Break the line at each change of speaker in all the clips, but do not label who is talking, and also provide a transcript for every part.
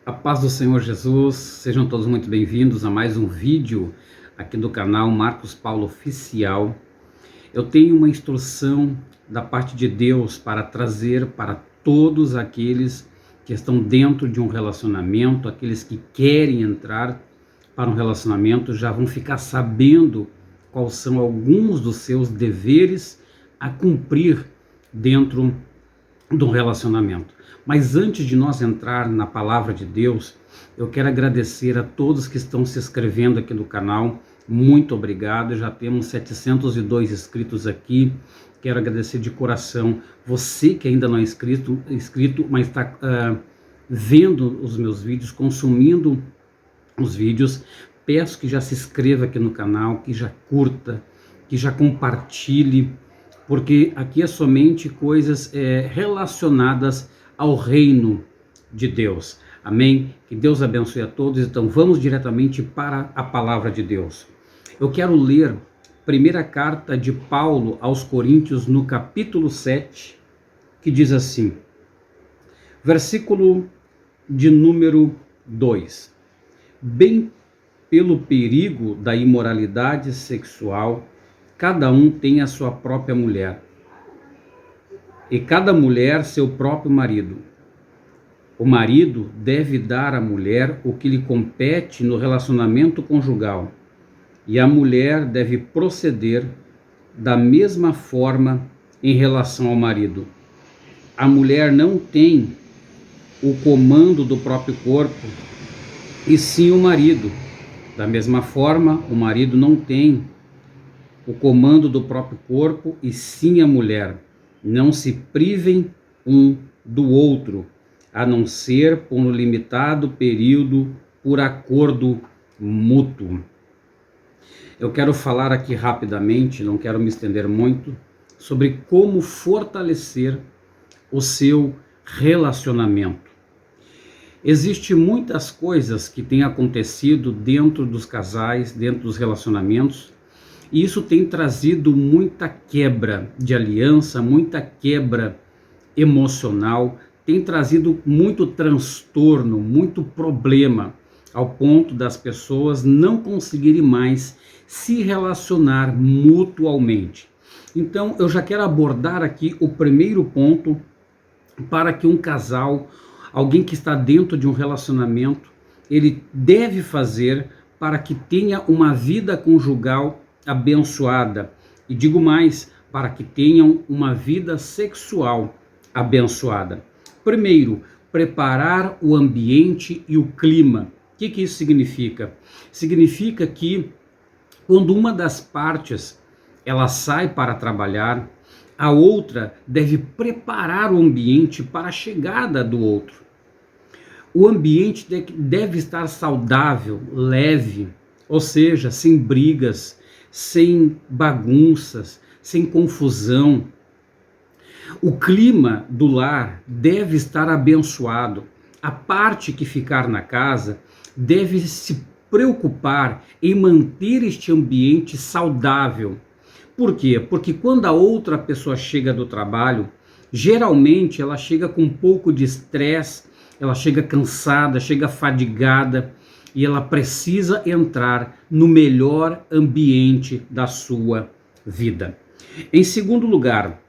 A paz do Senhor Jesus, sejam todos muito bem-vindos a mais um vídeo aqui do canal Marcos Paulo Oficial. Eu tenho uma instrução da parte de Deus para trazer para todos aqueles que estão dentro de um relacionamento, aqueles que querem entrar para um relacionamento, já vão ficar sabendo quais são alguns dos seus deveres a cumprir dentro de um relacionamento. Mas antes de nós entrar na palavra de Deus, eu quero agradecer a todos que estão se inscrevendo aqui no canal. Muito obrigado, já temos 702 inscritos aqui. Quero agradecer de coração você que ainda não é inscrito mas está vendo os meus vídeos, consumindo os vídeos. Peço que já se inscreva aqui no canal, que já curta, que já compartilhe, porque aqui é somente coisas relacionadas ao reino de Deus. Amém? Que Deus abençoe a todos. Então vamos diretamente para a palavra de Deus. Eu quero ler a primeira carta de Paulo aos Coríntios no capítulo 7, que diz assim, versículo de número 2. Bem pelo perigo da imoralidade sexual, cada um tem a sua própria mulher, e cada mulher seu próprio marido. O marido deve dar à mulher o que lhe compete no relacionamento conjugal, e a mulher deve proceder da mesma forma em relação ao marido. A mulher não tem o comando do próprio corpo, e sim o marido. Da mesma forma, o marido não tem o comando do próprio corpo, e sim a mulher. Não se privem um do outro, a não ser por um limitado período, por acordo mútuo. Eu quero falar aqui rapidamente, não quero me estender muito, sobre como fortalecer o seu relacionamento. Existem muitas coisas que têm acontecido dentro dos casais, dentro dos relacionamentos, e isso tem trazido muita quebra de aliança, muita quebra emocional, tem trazido muito transtorno, muito problema, ao ponto das pessoas não conseguirem mais se relacionar mutualmente. Então, eu já quero abordar aqui o primeiro ponto para que um casal, alguém que está dentro de um relacionamento, ele deve fazer para que tenha uma vida conjugal abençoada, e digo mais, para que tenham uma vida sexual abençoada. Primeiro, preparar o ambiente e o clima. O que isso significa? Significa que quando uma das partes ela sai para trabalhar, a outra deve preparar o ambiente para a chegada do outro. O ambiente deve estar saudável, leve, ou seja, sem brigas, sem bagunças, sem confusão. O clima do lar deve estar abençoado. A parte que ficar na casa deve se preocupar em manter este ambiente saudável. Por quê? Porque quando a outra pessoa chega do trabalho, geralmente ela chega com um pouco de estresse, ela chega cansada, chega fadigada, e ela precisa entrar no melhor ambiente da sua vida. Em segundo lugar,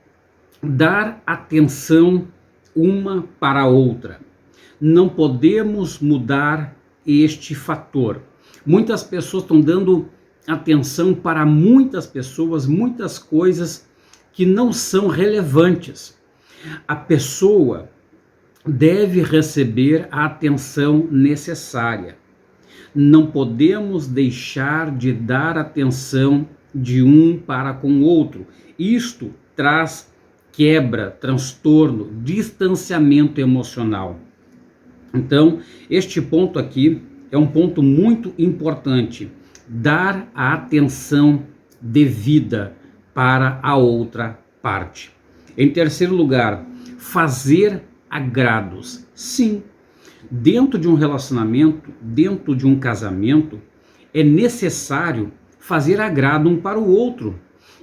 dar atenção uma para a outra. Não podemos mudar este fator. Muitas pessoas estão dando atenção para muitas pessoas, muitas coisas que não são relevantes. A pessoa deve receber a atenção necessária. Não podemos deixar de dar atenção de um para com o outro. Isto traz quebra, transtorno, distanciamento emocional. Então, este ponto aqui é um ponto muito importante. Dar a atenção devida para a outra parte. Em terceiro lugar, fazer agrados. Sim, dentro de um relacionamento, dentro de um casamento, é necessário fazer agrado um para o outro.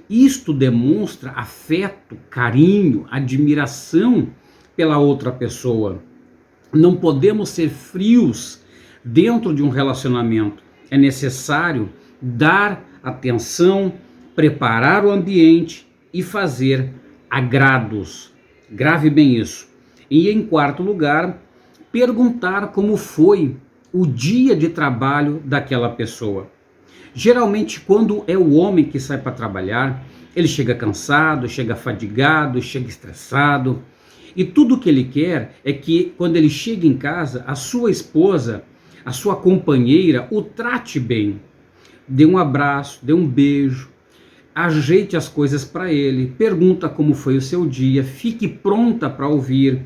Isto demonstra afeto, carinho, admiração pela outra pessoa. Não podemos ser frios dentro de um relacionamento. É necessário dar atenção, preparar o ambiente e fazer agrados. Grave bem isso. E em quarto lugar, perguntar como foi o dia de trabalho daquela pessoa. Geralmente, quando é o homem que sai para trabalhar, ele chega cansado, chega fadigado, chega estressado. E tudo que ele quer é que, quando ele chega em casa, a sua esposa, a sua companheira, o trate bem. Dê um abraço, dê um beijo, ajeite as coisas para ele, pergunta como foi o seu dia, fique pronta para ouvir,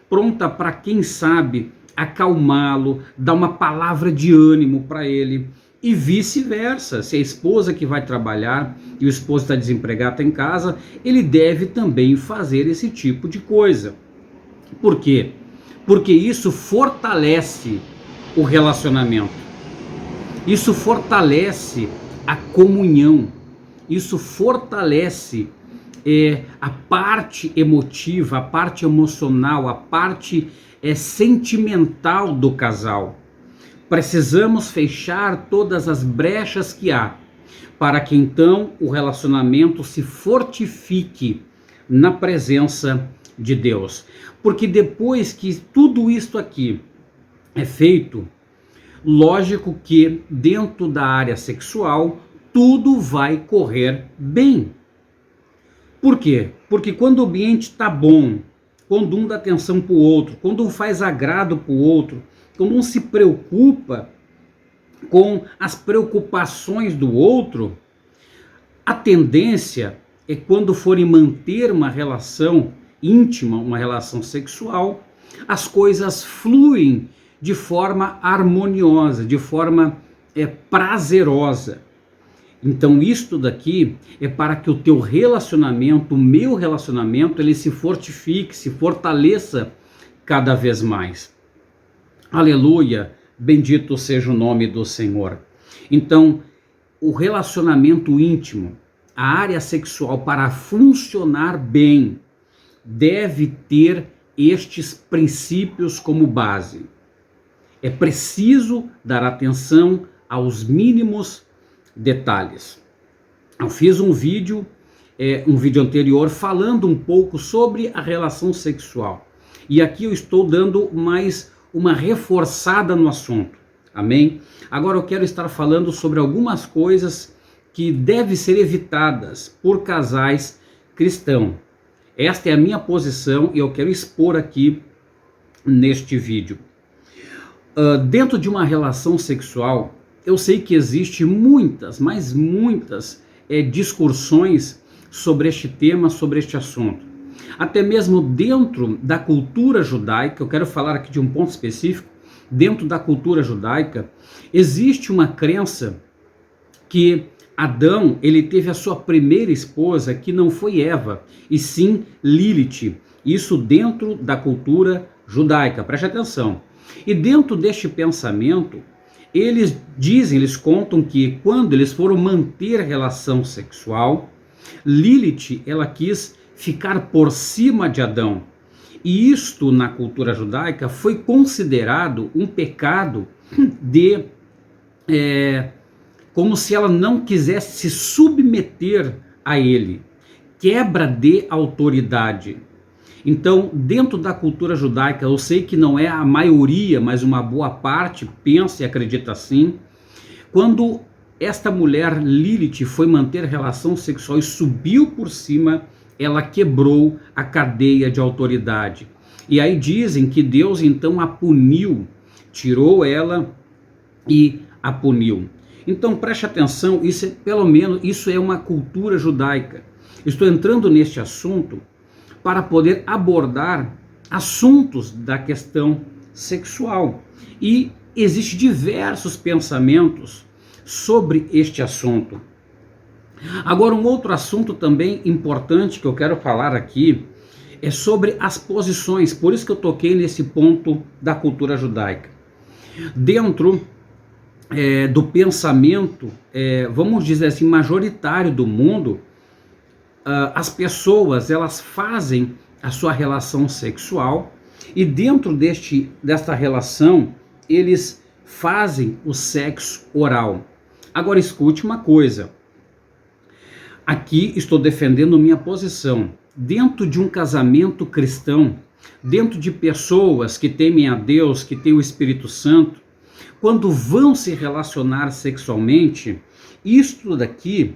pronta para, quem sabe, acalmá-lo, dar uma palavra de ânimo para ele. E vice-versa, se a esposa que vai trabalhar e o esposo está desempregado, está em casa, ele deve também fazer esse tipo de coisa. Por quê? Porque isso fortalece o relacionamento, isso fortalece a comunhão, isso fortalece a parte emotiva, a parte emocional, a parte sentimental do casal. Precisamos fechar todas as brechas que há, para que então o relacionamento se fortifique na presença de Deus. Porque depois que tudo isto aqui é feito, lógico que dentro da área sexual tudo vai correr bem. Por quê? Porque quando o ambiente está bom, quando um dá atenção para o outro, quando um faz agrado para o outro, quando um se preocupa com as preocupações do outro, a tendência é, quando forem manter uma relação íntima, uma relação sexual, as coisas fluem de forma harmoniosa, de forma prazerosa. Então isto daqui é para que o teu relacionamento, o meu relacionamento, ele se fortifique, se fortaleça cada vez mais. Aleluia, bendito seja o nome do Senhor. Então, o relacionamento íntimo, a área sexual, para funcionar bem, deve ter estes princípios como base. É preciso dar atenção aos mínimos detalhes. Eu fiz um vídeo anterior falando um pouco sobre a relação sexual. E aqui eu estou dando mais uma reforçada no assunto. Amém? Agora eu quero estar falando sobre algumas coisas que devem ser evitadas por casais cristãos. Esta é a minha posição e eu quero expor aqui neste vídeo. Dentro de uma relação sexual, eu sei que existe muitas, mas muitas discussões sobre este tema, sobre este assunto. Até mesmo dentro da cultura judaica, eu quero falar aqui de um ponto específico, dentro da cultura judaica, existe uma crença que Adão, ele teve a sua primeira esposa, que não foi Eva, e sim Lilith. Isso dentro da cultura judaica, preste atenção. E dentro deste pensamento, eles dizem, eles contam que quando eles foram manter relação sexual, Lilith, ela quis ficar por cima de Adão. E isto na cultura judaica foi considerado um pecado de como se ela não quisesse se submeter a ele, quebra de autoridade. Então, dentro da cultura judaica, eu sei que não é a maioria, mas uma boa parte pensa e acredita assim. Quando esta mulher Lilith foi manter relação sexual e subiu por cima, ela quebrou a cadeia de autoridade. E aí dizem que Deus então a puniu, tirou ela e a puniu. Então preste atenção, isso é, pelo menos isso é uma cultura judaica. Estou entrando neste assunto para poder abordar assuntos da questão sexual. E existem diversos pensamentos sobre este assunto. Agora, um outro assunto também importante que eu quero falar aqui é sobre as posições, por isso que eu toquei nesse ponto da cultura judaica. Dentro do pensamento, vamos dizer assim, majoritário do mundo, as pessoas, elas fazem a sua relação sexual E dentro desta relação, eles fazem o sexo oral. Agora escute uma coisa. Aqui estou defendendo minha posição. Dentro de um casamento cristão, dentro de pessoas que temem a Deus, que têm o Espírito Santo, quando vão se relacionar sexualmente, isto daqui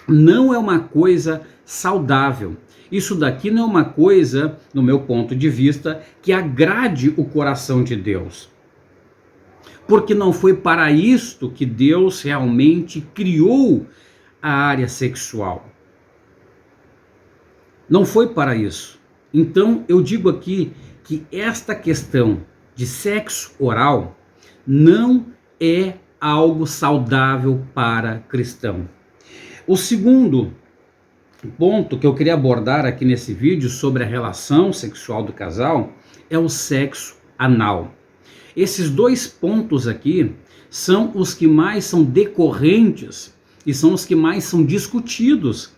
não é uma coisa saudável. Isso daqui não é uma coisa, no meu ponto de vista, que agrade o coração de Deus. Porque não foi para isto que Deus realmente criou a área sexual. Não foi para isso. Então eu digo aqui que esta questão de sexo oral não é algo saudável para cristão. O segundo ponto que eu queria abordar aqui nesse vídeo sobre a relação sexual do casal é o sexo anal. Esses dois pontos aqui são os que mais são decorrentes e são os que mais são discutidos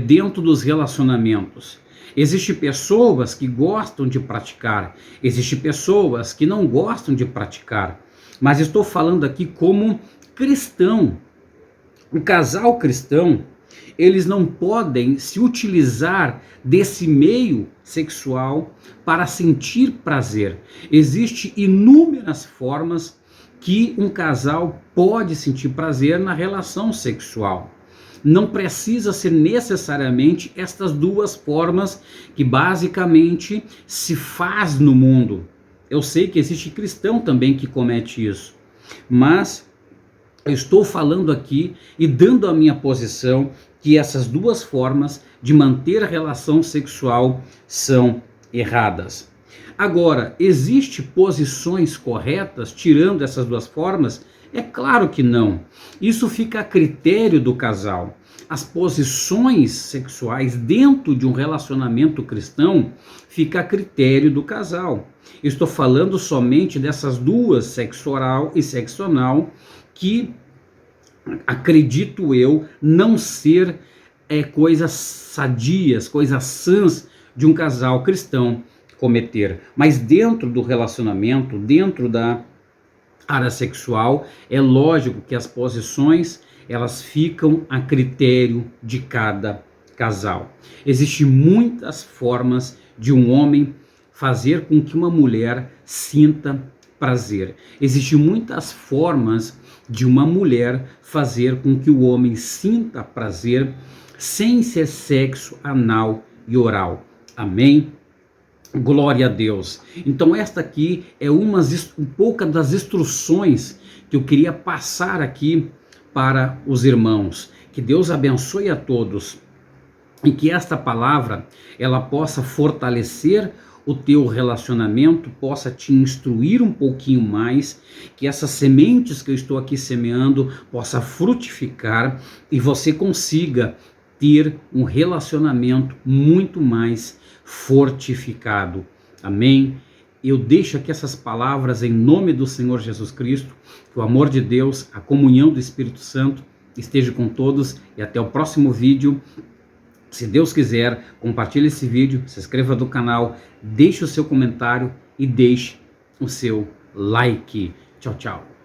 dentro dos relacionamentos. Existem pessoas que gostam de praticar, existem pessoas que não gostam de praticar, mas estou falando aqui como cristão. O casal cristão, eles não podem se utilizar desse meio sexual para sentir prazer. Existem inúmeras formas que um casal pode sentir prazer na relação sexual. Não precisa ser necessariamente estas duas formas que basicamente se faz no mundo. Eu sei que existe cristão também que comete isso, mas eu estou falando aqui e dando a minha posição que essas duas formas de manter a relação sexual são erradas. Agora, existem posições corretas tirando essas duas formas? É claro que não. Isso fica a critério do casal. As posições sexuais dentro de um relacionamento cristão fica a critério do casal. Eu estou falando somente dessas duas, sexo oral e sexo anal, que acredito eu não ser coisas sadias, coisas sãs de um casal cristão cometer. Mas dentro do relacionamento, dentro da área sexual, é lógico que as posições elas ficam a critério de cada casal. Existem muitas formas de um homem fazer com que uma mulher sinta prazer. Existem muitas formas de uma mulher fazer com que o homem sinta prazer sem ser sexo anal e oral. Amém? Glória a Deus. Então esta aqui é um pouco das instruções que eu queria passar aqui para os irmãos. Que Deus abençoe a todos e que esta palavra ela possa fortalecer o teu relacionamento, possa te instruir um pouquinho mais, que essas sementes que eu estou aqui semeando possa frutificar e você consiga ter um relacionamento muito mais fortificado. Amém? Eu deixo aqui essas palavras em nome do Senhor Jesus Cristo, que o amor de Deus, a comunhão do Espírito Santo esteja com todos e até o próximo vídeo. Se Deus quiser, compartilhe esse vídeo, se inscreva no canal, deixe o seu comentário e deixe o seu like. Tchau, tchau.